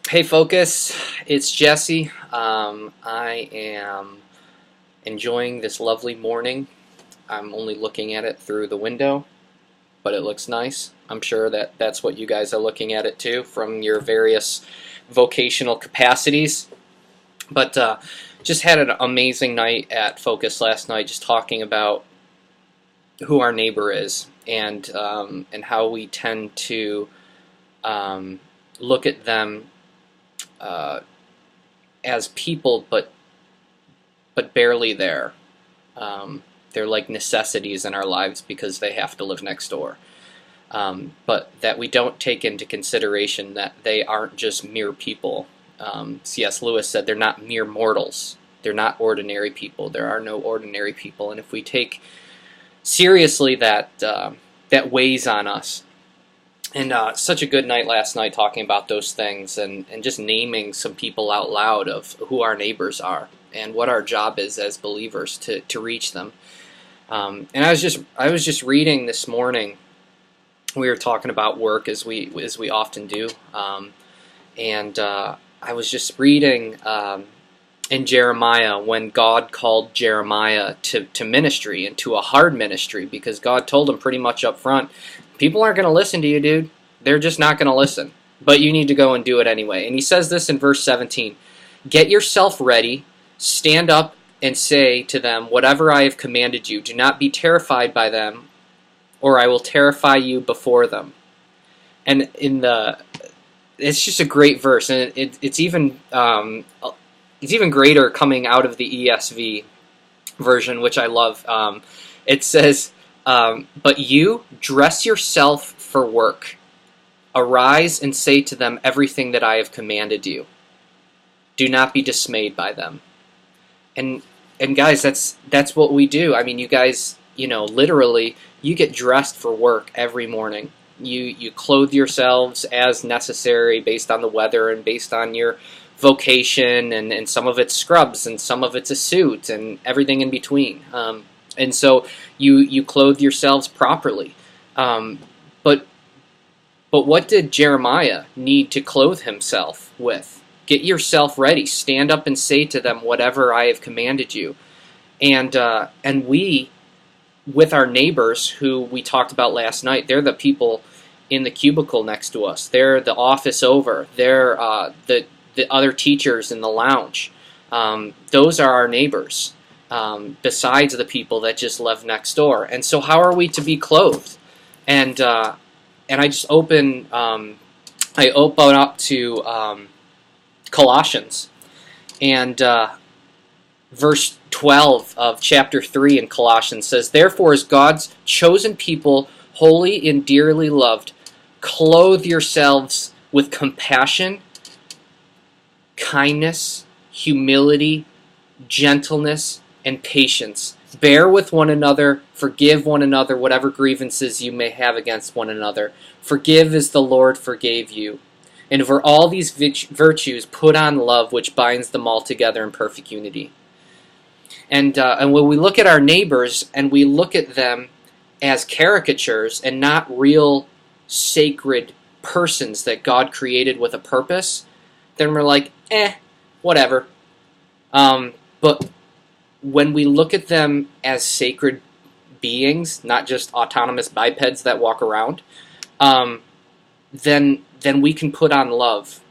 Hey, Focus, it's Jesse. I am enjoying this lovely morning. I'm only looking at it through the window, but it looks nice. I'm sure that that's what you guys are looking at it too from your various vocational capacities. But just had an amazing night at Focus last night, just talking about who our neighbor is and how we tend to look at them uh, as people, but barely there. They're like necessities in our lives because they have to live next door. But that we don't take into consideration that they aren't just mere people. C.S. Lewis said they're not mere mortals. They're not ordinary people. There are no ordinary people. And if we take seriously that weighs on us. And such a good night last night talking about those things and just naming some people out loud of who our neighbors are and what our job is as believers to reach them. And I was just reading this morning. We were talking about work as we often do, and I was just reading in Jeremiah when God called Jeremiah to ministry and to a hard ministry, because God told him pretty much up front, people aren't going to listen to you, dude. They're just not going to listen. But you need to go and do it anyway. And he says this in verse 17. Get yourself ready, stand up and say to them, whatever I have commanded you. Do not be terrified by them, or I will terrify you before them. And it's just a great verse. And it's even greater coming out of the ESV version, which I love. It says, but you dress yourself for work. Arise and say to them everything that I have commanded you. Do not be dismayed by them. And guys, that's what we do. I mean, you guys, literally, you get dressed for work every morning. You clothe yourselves as necessary based on the weather and based on your vocation, and some of it's scrubs and some of it's a suit and everything in between. And so you clothe yourselves properly. But what did Jeremiah need to clothe himself with? Get yourself ready. Stand up and say to them whatever I have commanded you. And we, with our neighbors who we talked about last night, they're the people in the cubicle next to us. They're the office over. They're the other teachers in the lounge. Those are our neighbors, besides the people that just live next door. And so how are we to be clothed? And I just open up to Colossians, and verse 12 of chapter 3 in Colossians says, therefore, as God's chosen people, holy and dearly loved, clothe yourselves with compassion, kindness, humility, gentleness, and patience. Bear with one another, forgive one another whatever grievances you may have against one another. Forgive as the Lord forgave you. And for all these virtues, put on love, which binds them all together in perfect unity. And when we look at our neighbors and we look at them as caricatures and not real sacred persons that God created with a purpose, then we're like, whatever. But when we look at them as sacred beings, not just autonomous bipeds that walk around, then we can put on love,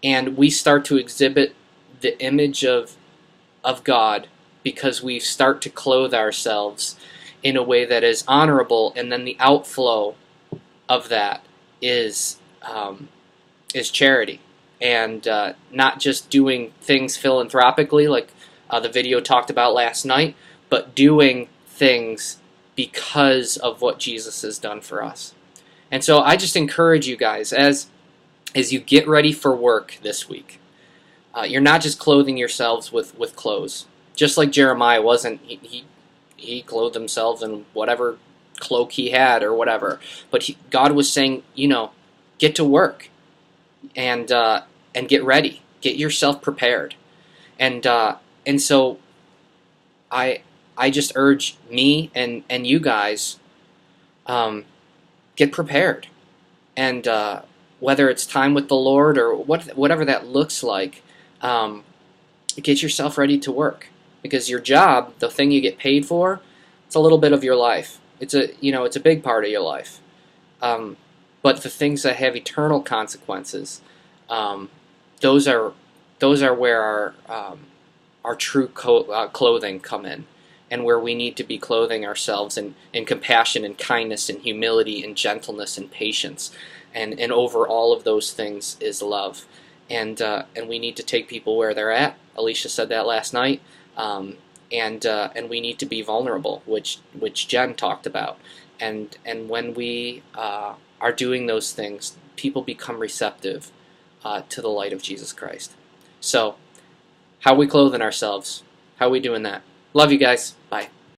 and we start to exhibit the image of God, because we start to clothe ourselves in a way that is honorable, and then the outflow of that is charity, and not just doing things philanthropically like the video talked about last night, but doing things because of what Jesus has done for us. And so I just encourage you guys, as you get ready for work this week, you're not just clothing yourselves with clothes. Just like Jeremiah wasn't, he clothed himself in whatever cloak he had or whatever. But God was saying, get to work and get ready, get yourself prepared, and so I just urge me and you guys, get prepared. And whether it's time with the Lord or whatever that looks like, get yourself ready to work, because your job, the thing you get paid for, it's a little bit of your life. It's a big part of your life. But the things that have eternal consequences, those are where our true clothing come in, and where we need to be clothing ourselves in compassion and kindness and humility and gentleness and patience, and over all of those things is love, and we need to take people where they're at. Alicia said that last night, and we need to be vulnerable, which Jen talked about, and when we are doing those things, people become receptive to the light of Jesus Christ. So, how are we clothing ourselves? How are we doing that? Love you guys. Bye.